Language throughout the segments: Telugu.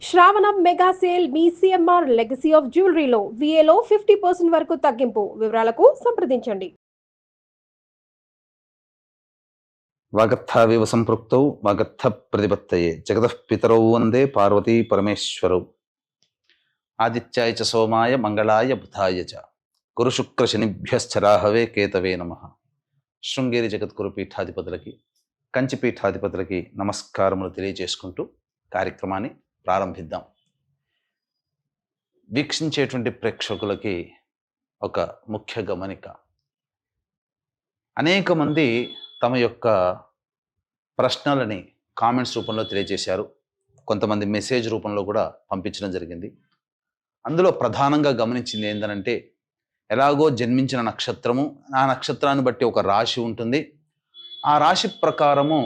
శ్రావణం మెగా సేల్ మీ సిఎంఆర్ లెగసీ ఆఫ్ జ్యువెలరీలో విఏలో 50% వరకు తగ్గింపు. వివరాలకు సంప్రదించండి. వాగర్థావివ సంపృక్తౌ వాగర్థ ప్రతిపత్తయే జగతః పితరౌ వందే పార్వతీ పరమేశ్వరౌ. ఆదిత్యాయ చ సోమాయ మంగళాయ బుధాయ చ గురు శుక్ర శనిభ్యశ్చ రాహవే కేతవే నమః. శృంగేరి జగద్గురు పీఠాధిపతులకి, కంచి పీఠాధిపతులకి నమస్కారములు తెలియజేసుకుంటూ కార్యక్రమాన్ని ప్రారంభిద్దాం. వీక్షించేటువంటి ప్రేక్షకులకి ఒక ముఖ్య గమనిక. అనేక మంది తమ యొక్క ప్రశ్నలని కామెంట్స్ రూపంలో తెలియజేశారు. కొంతమంది మెసేజ్ రూపంలో కూడా పంపించడం జరిగింది. అందులో ప్రధానంగా గమనించింది ఏంటంటే, ఎలాగో జన్మించిన నక్షత్రము, ఆ నక్షత్రాన్ని బట్టి ఒక రాశి ఉంటుంది, ఆ రాశి ప్రకారము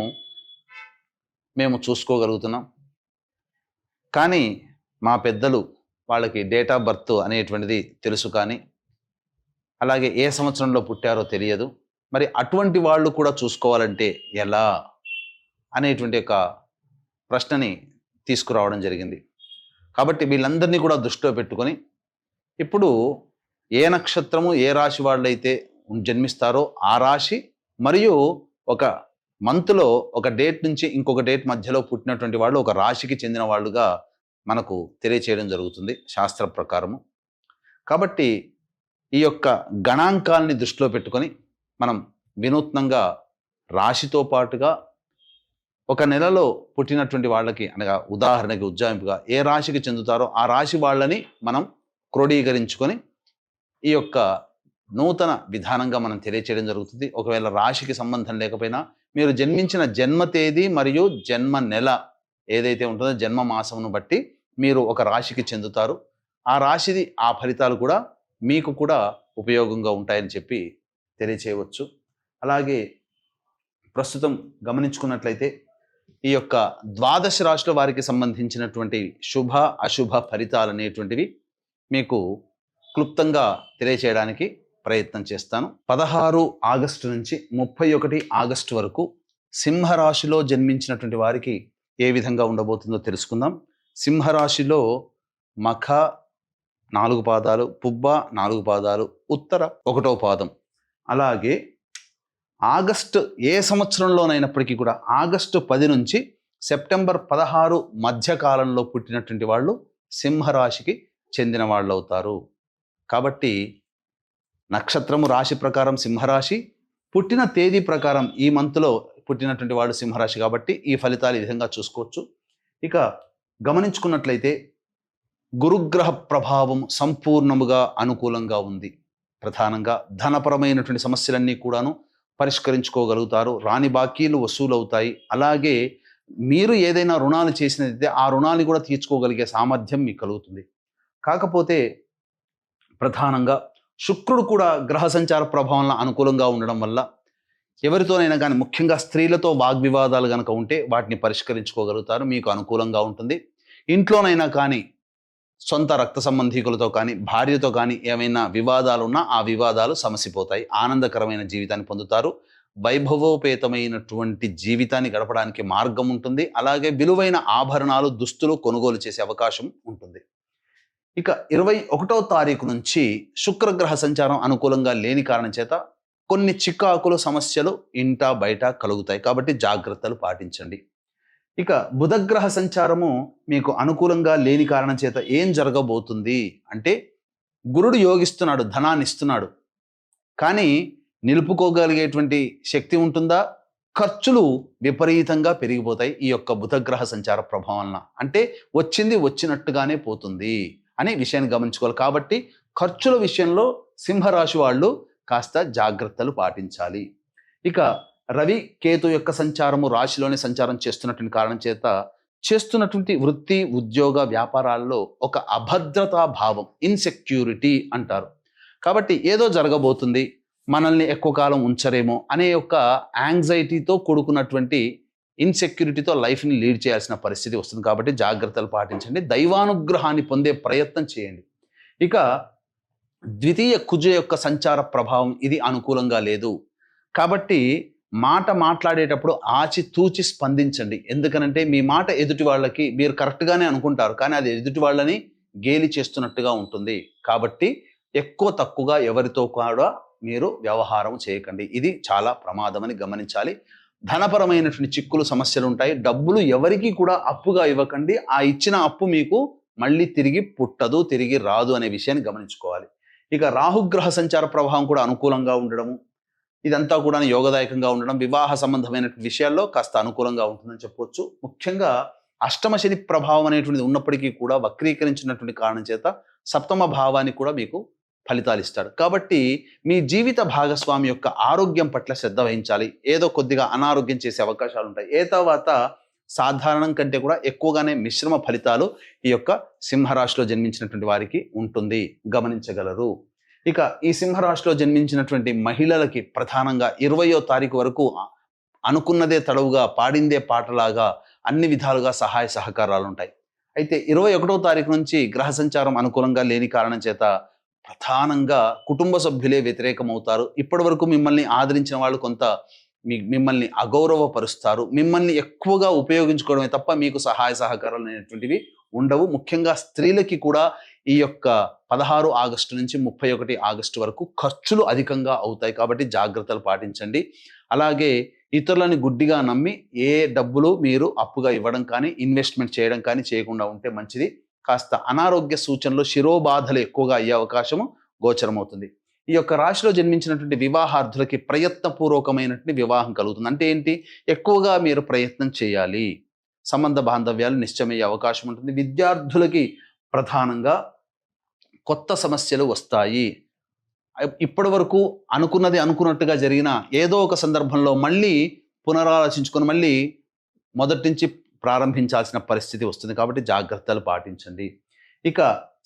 మేము చూసుకోగలుగుతున్నాం. కానీ మా పెద్దలు వాళ్ళకి డేట్ ఆఫ్ బర్త్ అనేటువంటిది తెలుసు, కానీ అలాగే ఏ సంవత్సరంలో పుట్టారో తెలియదు. మరి అటువంటి వాళ్ళు కూడా చూసుకోవాలంటే ఎలా అనేటువంటి ఒక ప్రశ్నని తీసుకురావడం జరిగింది. కాబట్టి వీళ్ళందరినీ కూడా దృష్టిలో పెట్టుకొని, ఇప్పుడు ఏ నక్షత్రము ఏ రాశి వాళ్ళైతే జన్మిస్తారో ఆ రాశి మరియు ఒక మంత్లో ఒక డేట్ నుంచి ఇంకొక డేట్ మధ్యలో పుట్టినటువంటి వాళ్ళు ఒక రాశికి చెందిన వాళ్ళుగా మనకు తెలియచేయడం జరుగుతుంది శాస్త్ర ప్రకారము. కాబట్టి ఈ యొక్క గణాంకాలని దృష్టిలో పెట్టుకొని మనం వినూత్నంగా రాశితో పాటుగా ఒక నెలలో పుట్టినటువంటి వాళ్ళకి, అనగా ఉదాహరణకి ఉజ్జాయింపుగా ఏ రాశికి చెందుతారో ఆ రాశి వాళ్ళని మనం క్రోడీకరించుకొని ఈ యొక్క నూతన విధానంగా మనం తెలియచేయడం జరుగుతుంది. ఒకవేళ రాశికి సంబంధం లేకపోయినా మీరు జన్మించిన జన్మ తేదీ మరియు జన్మ నెల ఏదైతే ఉంటుందో జన్మ మాసమును బట్టి మీరు ఒక రాశికి చెందుతారు. ఆ రాశిది ఆ ఫలితాలు కూడా మీకు కూడా ఉపయోగంగా ఉంటాయని చెప్పి తెలియచేయవచ్చు. అలాగే ప్రస్తుతం గమనించుకున్నట్లయితే ఈ యొక్క ద్వాదశ రాశుల వారికి సంబంధించినటువంటి శుభ అశుభ ఫలితాలు అనేటువంటివి మీకు క్లుప్తంగా తెలియచేయడానికి ప్రయత్నం చేస్తాను. 16 ఆగస్టు నుంచి 31 ఆగస్టు వరకు సింహరాశిలో జన్మించినటువంటి వారికి ఏ విధంగా ఉండబోతుందో తెలుసుకుందాం. సింహరాశిలో మఖ 4 పాదాలు, పుబ్బ 4 పాదాలు, ఉత్తర 1వ పాదం. అలాగే ఆగస్టు ఏ సంవత్సరంలోనైనప్పటికీ కూడా ఆగస్టు 10 నుంచి సెప్టెంబర్ 16 మధ్యకాలంలో పుట్టినటువంటి వాళ్ళు సింహరాశికి చెందిన వాళ్ళు అవుతారు. కాబట్టి నక్షత్రము రాశి ప్రకారం సింహరాశి, పుట్టిన తేదీ ప్రకారం ఈ మంత్లో పుట్టినటువంటి వాడు సింహరాశి. కాబట్టి ఈ ఫలితాలు ఈ విధంగా చూసుకోవచ్చు. ఇక గమనించుకున్నట్లయితే గురుగ్రహ ప్రభావం సంపూర్ణముగా అనుకూలంగా ఉంది. ప్రధానంగా ధనపరమైనటువంటి సమస్యలన్నీ కూడాను పరిష్కరించుకోగలుగుతారు. రాని బాకీలు వసూలు అవుతాయి. అలాగే మీరు ఏదైనా రుణాలు చేసినదైతే ఆ రుణాన్ని కూడా తీర్చుకోగలిగే సామర్థ్యం మీకు కలుగుతుంది. కాకపోతే ప్రధానంగా శుక్రుడు కూడా గ్రహ సంచార ప్రభావంలో అనుకూలంగా ఉండడం వల్ల ఎవరితోనైనా కానీ, ముఖ్యంగా స్త్రీలతో వాగ్వివాదాలు కనుక ఉంటే వాటిని పరిష్కరించుకోగలుగుతారు, మీకు అనుకూలంగా ఉంటుంది. ఇంట్లోనైనా కానీ సొంత రక్త సంబంధీకులతో కానీ భార్యతో కానీ ఏమైనా వివాదాలు ఉన్నా ఆ వివాదాలు సమసిపోతాయి. ఆనందకరమైన జీవితాన్ని పొందుతారు. వైభవోపేతమైనటువంటి జీవితాన్ని గడపడానికి మార్గం ఉంటుంది. అలాగే విలువైన ఆభరణాలు, దుస్తులు కొనుగోలు చేసే అవకాశం ఉంటుంది. ఇక 21వ తారీఖు నుంచి శుక్రగ్రహ సంచారం అనుకూలంగా లేని కారణం చేత కొన్ని చికాకులు, సమస్యలు ఇంట బయట కలుగుతాయి. కాబట్టి జాగ్రత్తలు పాటించండి. ఇక బుధగ్రహ సంచారము మీకు అనుకూలంగా లేని కారణం చేత ఏం జరగబోతుంది అంటే, గురుడు యోగిస్తున్నాడు, ధనాన్ని ఇస్తున్నాడు, కానీ నిలుపుకోగలిగేటువంటి శక్తి ఉంటుందా? ఖర్చులు విపరీతంగా పెరిగిపోతాయి ఈ యొక్క బుధగ్రహ సంచార ప్రభావం వలన. అంటే వచ్చింది వచ్చినట్టుగానే పోతుంది అనే విషయాన్ని గమనించుకోవాలి. కాబట్టి ఖర్చుల విషయంలో సింహరాశి వాళ్ళు కాస్త జాగ్రత్తలు పాటించాలి. ఇక రవి కేతు యొక్క సంచారము రాశిలోనే సంచారం చేస్తున్నటువంటి కారణం చేత చేస్తున్నటువంటి వృత్తి, ఉద్యోగ, వ్యాపారాల్లో ఒక అభద్రతా భావం, ఇన్సెక్యూరిటీ అంటారు. కాబట్టి ఏదో జరగబోతుంది, మనల్ని ఎక్కువ కాలం ఉంచరేమో అనే యొక్క యాంగ్జైటీతో కూడుకున్నటువంటి ఇన్సెక్యూరిటీతో లైఫ్ని లీడ్ చేయాల్సిన పరిస్థితి వస్తుంది. కాబట్టి జాగ్రత్తలు పాటించండి. దైవానుగ్రహాన్ని పొందే ప్రయత్నం చేయండి. ఇక ద్వితీయ కుజ యొక్క సంచార ప్రభావం ఇది అనుకూలంగా లేదు. కాబట్టి మాట మాట్లాడేటప్పుడు ఆచితూచి స్పందించండి. ఎందుకనంటే మీ మాట ఎదుటి వాళ్ళకి మీరు కరెక్ట్గానే అనుకుంటారు, కానీ అది ఎదుటి వాళ్ళని గేలి చేస్తున్నట్టుగా ఉంటుంది. కాబట్టి ఎక్కువ తక్కువగా ఎవరితో కూడా మీరు వ్యవహారం చేయకండి. ఇది చాలా ప్రమాదమని గమనించాలి. ధనపరమైనటువంటి చిక్కులు సమస్యలు ఉంటాయి. డబ్బులు ఎవరికి కూడా అప్పుగా ఇవ్వకండి. ఆ ఇచ్చిన అప్పు మీకు మళ్ళీ తిరిగి పుట్టదు, తిరిగి రాదు అనే విషయాన్ని గమనించుకోవాలి. ఇక రాహుగ్రహ సంచార ప్రభావం కూడా అనుకూలంగా ఉండడము, ఇదంతా కూడా యోగదాయకంగా ఉండడం వివాహ సంబంధమైన విషయాల్లో కాస్త అనుకూలంగా ఉంటుందని చెప్పవచ్చు. ముఖ్యంగా అష్టమ శని ప్రభావం అనేటువంటిది ఉన్నప్పటికీ కూడా వక్రీకరించినటువంటి కారణం చేత సప్తమ భావాన్ని కూడా మీకు ఫలితాలు ఇస్తాడు. కాబట్టి మీ జీవిత భాగస్వామి యొక్క ఆరోగ్యం పట్ల శ్రద్ధ వహించాలి. ఏదో కొద్దిగా అనారోగ్యం చేసే అవకాశాలు ఉంటాయి. తర్వాత సాధారణం కంటే కూడా ఎక్కువగానే మిశ్రమ ఫలితాలు ఈ యొక్క సింహరాశిలో జన్మించినటువంటి వారికి ఉంటుంది, గమనించగలరు. ఇక ఈ సింహరాశిలో జన్మించినటువంటి మహిళలకి ప్రధానంగా 20వ తారీఖు వరకు అనుకున్నదే తడవుగా, పాడిందే పాటలాగా అన్ని విధాలుగా సహాయ సహకారాలు ఉంటాయి. అయితే 21వ తారీఖు నుంచి గ్రహ సంచారం అనుకూలంగా లేని కారణం చేత ప్రధానంగా కుటుంబ సభ్యులే వ్యతిరేకమవుతారు. ఇప్పటి వరకు మిమ్మల్ని ఆదరించిన వాళ్ళు కొంత మిమ్మల్ని అగౌరవపరుస్తారు. మిమ్మల్ని ఎక్కువగా ఉపయోగించుకోవడమే తప్ప మీకు సహాయ సహకారాలు అనేటువంటివి ఉండవు. ముఖ్యంగా స్త్రీలకి కూడా ఈ యొక్క 16 ఆగస్టు నుంచి 31 ఆగస్టు వరకు ఖర్చులు అధికంగా అవుతాయి. కాబట్టి జాగ్రత్తలు పాటించండి. అలాగే ఇతరులని గుడ్డిగా నమ్మి ఏ డబ్బులు మీరు అప్పుగా ఇవ్వడం కానీ ఇన్వెస్ట్మెంట్ చేయడం కానీ చేయకుండా ఉంటే మంచిది. కాస్త అనారోగ్య సూచనలు, శిరోబాధలు ఎక్కువగా అయ్యే అవకాశము గోచరమవుతుంది. ఈ యొక్క రాశిలో జన్మించినటువంటి వివాహార్థులకి ప్రయత్నపూర్వకమైనటువంటి వివాహం కలుగుతుంది. అంటే ఏంటి? ఎక్కువగా మీరు ప్రయత్నం చేయాలి. సంబంధ బాంధవ్యాలు నిశ్చయమయ్యే అవకాశం ఉంటుంది. విద్యార్థులకి ప్రధానంగా కొత్త సమస్యలు వస్తాయి. ఇప్పటి వరకు అనుకున్నది అనుకున్నట్టుగా జరిగిన ఏదో ఒక సందర్భంలో మళ్ళీ పునరాలోచించుకొని మళ్ళీ మొదటి నుంచి ప్రారంభించాల్సిన పరిస్థితి వస్తుంది. కాబట్టి జాగ్రత్తలు పాటించండి. ఇక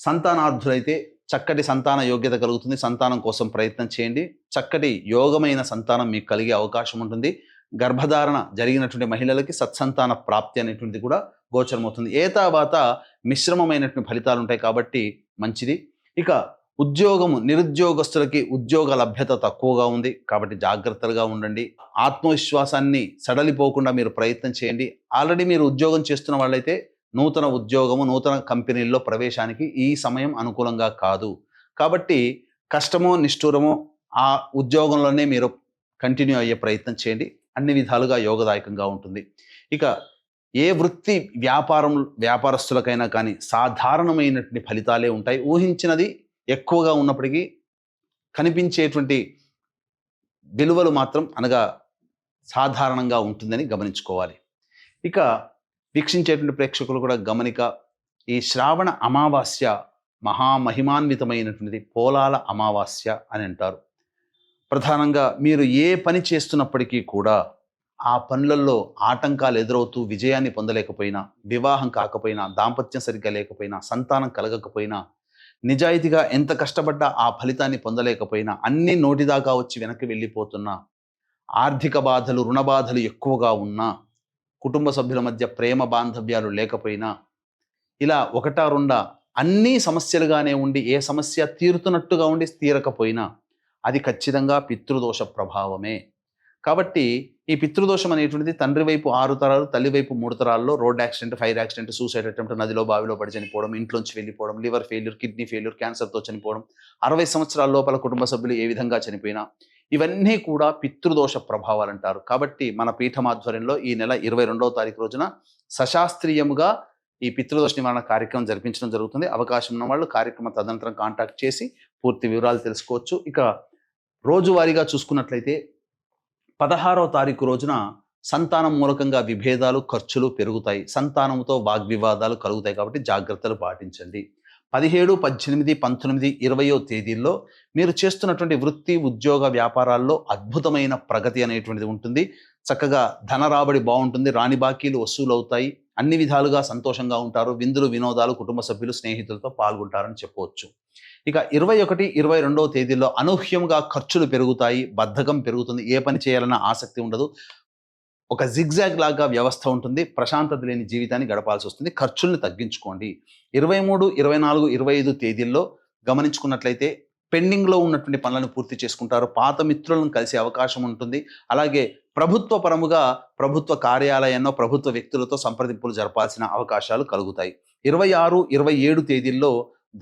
సంతానార్థులైతే చక్కటి సంతాన యోగ్యత కలుగుతుంది. సంతానం కోసం ప్రయత్నం చేయండి. చక్కటి యోగమైన సంతానం మీకు కలిగే అవకాశం ఉంటుంది. గర్భధారణ జరిగినటువంటి మహిళలకి సత్సంతాన ప్రాప్తి అనేటువంటిది కూడా గోచరమవుతుంది. తర్వాత మిశ్రమమైనటువంటి ఫలితాలు ఉంటాయి కాబట్టి మంచిది. ఇక ఉద్యోగము, నిరుద్యోగస్తులకి ఉద్యోగ లభ్యత తక్కువగా ఉంది కాబట్టి జాగ్రత్తగా ఉండండి. ఆత్మవిశ్వాసాన్ని సడలిపోకుండా మీరు ప్రయత్నం చేయండి. ఆల్రెడీ మీరు ఉద్యోగం చేస్తున్న వాళ్ళైతే నూతన ఉద్యోగము, నూతన కంపెనీల్లో ప్రవేశానికి ఈ సమయం అనుకూలంగా కాదు. కాబట్టి కష్టమో నిష్ఠూరమో ఆ ఉద్యోగంలోనే మీరు కంటిన్యూ అయ్యే ప్రయత్నం చేయండి. అన్ని విధాలుగా యోగదాయకంగా ఉంటుంది. ఇక ఏ వృత్తి వ్యాపారస్తులకైనా కానీ సాధారణమైనటువంటి ఫలితాలే ఉంటాయి. ఊహించినది ఎక్కువగా ఉన్నప్పటికీ కనిపించేటువంటి విలువలు మాత్రం అనగా సాధారణంగా ఉంటుందని గమనించుకోవాలి. ఇక వీక్షించేటువంటి ప్రేక్షకులు కూడా గమనిక, ఈ శ్రావణ అమావాస్య మహామహిమాన్వితమైనటువంటిది. పోలాల అమావాస్య అని అంటారు. ప్రధానంగా మీరు ఏ పని చేస్తున్నప్పటికీ కూడా ఆ పనులలో ఆటంకాలు ఎదురవుతూ విజయాన్ని పొందలేకపోయినా, వివాహం కాకపోయినా, దాంపత్యం సరిగ్గా లేకపోయినా, సంతానం కలగకపోయినా, నిజాయితీగా ఎంత కష్టపడ్డా ఆ ఫలితాన్ని పొందలేకపోయినా, అన్ని నోటిదాకా వచ్చి వెనక్కి వెళ్ళిపోతున్నా, ఆర్థిక బాధలు, రుణ బాధలు ఎక్కువగా ఉన్నా, కుటుంబ సభ్యుల మధ్య ప్రేమ బాంధవ్యాలు లేకపోయినా, ఇలా ఒకటా రెండా అన్నీ సమస్యలుగానే ఉండి ఏ సమస్య తీరుతున్నట్టుగా ఉండి తీరకపోయినా అది ఖచ్చితంగా పితృదోష ప్రభావమే. కాబట్టి ఈ పితృదోషం అనేటువంటిది తండ్రి వైపు 6 తరాలు, తల్లి వైపు 3 తరాల్లో road accident, fire accident, suicide attempt, నదిలో బావిలో పడి చనిపోవడం, ఇంట్లోంచి వెళ్ళిపోవడం, లివర్ ఫెయిల్యూర్, కిడ్నీ ఫెయిల్యూర్, క్యాన్సర్తో చనిపోవడం, 60 సంవత్సరాల లోపల కుటుంబ సభ్యులు ఏ విధంగా చనిపోయినా ఇవన్నీ కూడా పితృదోష ప్రభావాలు అంటారు. కాబట్టి మన పీఠమాధ్వర్యంలో ఈ నెల 22వ తారీఖు రోజున సశాస్త్రీయముగా ఈ పితృదోష నివారణ కార్యక్రమం జరిపించడం జరుగుతుంది. అవకాశం ఉన్న వాళ్ళు కార్యక్రమం తదనంతరం కాంటాక్ట్ చేసి పూర్తి వివరాలు తెలుసుకోవచ్చు. ఇక రోజువారీగా చూసుకున్నట్లయితే 16వ తారీఖు రోజున సంతానం మూలకంగా విభేదాలు, ఖర్చులు పెరుగుతాయి. సంతానంతో వాగ్వివాదాలు కలుగుతాయి. కాబట్టి జాగ్రత్తలు పాటించండి. 17, 18, 19, 20వ తేదీల్లో మీరు చేస్తున్నటువంటి వృత్తి, ఉద్యోగ, వ్యాపారాల్లో అద్భుతమైన ప్రగతి అనేటువంటిది ఉంటుంది. చక్కగా ధన రాబడి బాగుంటుంది. రాని బాకీలు వసూలు అవుతాయి. అన్ని విధాలుగా సంతోషంగా ఉంటారు. విందులు, వినోదాలు, కుటుంబ సభ్యులు, స్నేహితులతో పాల్గొంటారని చెప్పవచ్చు. ఇక 21, 22వ తేదీల్లో అనూహ్యంగా ఖర్చులు పెరుగుతాయి. బద్ధకం పెరుగుతుంది. ఏ పని చేయాలన్న ఆసక్తి ఉండదు. ఒక జిగ్జాగ్ లాగా వ్యవస్థ ఉంటుంది. ప్రశాంతత లేని జీవితాన్ని గడపాల్సి వస్తుంది. ఖర్చుల్ని తగ్గించుకోండి. 23, 24, 25 తేదీల్లో గమనించుకున్నట్లయితే పెండింగ్లో ఉన్నటువంటి పనులను పూర్తి చేసుకుంటారు. పాత మిత్రులను కలిసే అవకాశం ఉంటుంది. అలాగే ప్రభుత్వ పరముగా ప్రభుత్వ కార్యాలయాల్లో ప్రభుత్వ వ్యక్తులతో సంప్రదింపులు జరపాల్సిన అవకాశాలు కలుగుతాయి. 26, 27 తేదీల్లో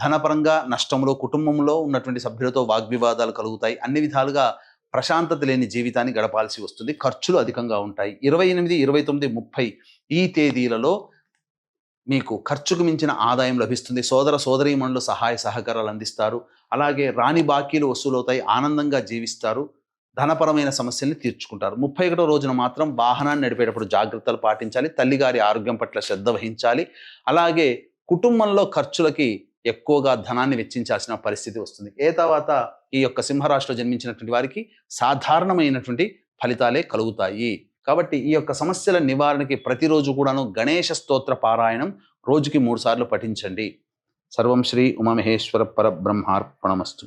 ధనపరంగా నష్టంలో, కుటుంబంలో ఉన్నటువంటి సభ్యులతో వాగ్వివాదాలు కలుగుతాయి. అన్ని విధాలుగా ప్రశాంతత లేని జీవితాన్ని గడపాల్సి వస్తుంది. ఖర్చులు అధికంగా ఉంటాయి. 28, 29, 30 ఈ తేదీలలో మీకు ఖర్చుకు మించిన ఆదాయం లభిస్తుంది. సోదర సోదరీమణులు సహాయ సహకారాలు అందిస్తారు. అలాగే రాని బాకీలు వసూలవుతాయి. ఆనందంగా జీవిస్తారు. ధనపరమైన సమస్యల్ని తీర్చుకుంటారు. 31వ రోజున మాత్రం వాహనాన్ని నడిపేటప్పుడు జాగ్రత్తలు పాటించాలి. తల్లిగారి ఆరోగ్యం పట్ల శ్రద్ధ వహించాలి. అలాగే కుటుంబంలో ఖర్చులకి ఎక్కువగా ధనాన్ని వెచ్చించాల్సిన పరిస్థితి వస్తుంది. తర్వాత ఈ యొక్క సింహరాశిలో జన్మించినటువంటి వారికి సాధారణమైనటువంటి ఫలితాలే కలుగుతాయి. కాబట్టి ఈ యొక్క సమస్యల నివారణకి ప్రతిరోజు కూడాను గణేశ స్తోత్ర పారాయణం రోజుకి 3 సార్లు పఠించండి. సర్వం శ్రీ ఉమామహేశ్వర పరబ్రహ్మార్పణమస్తు.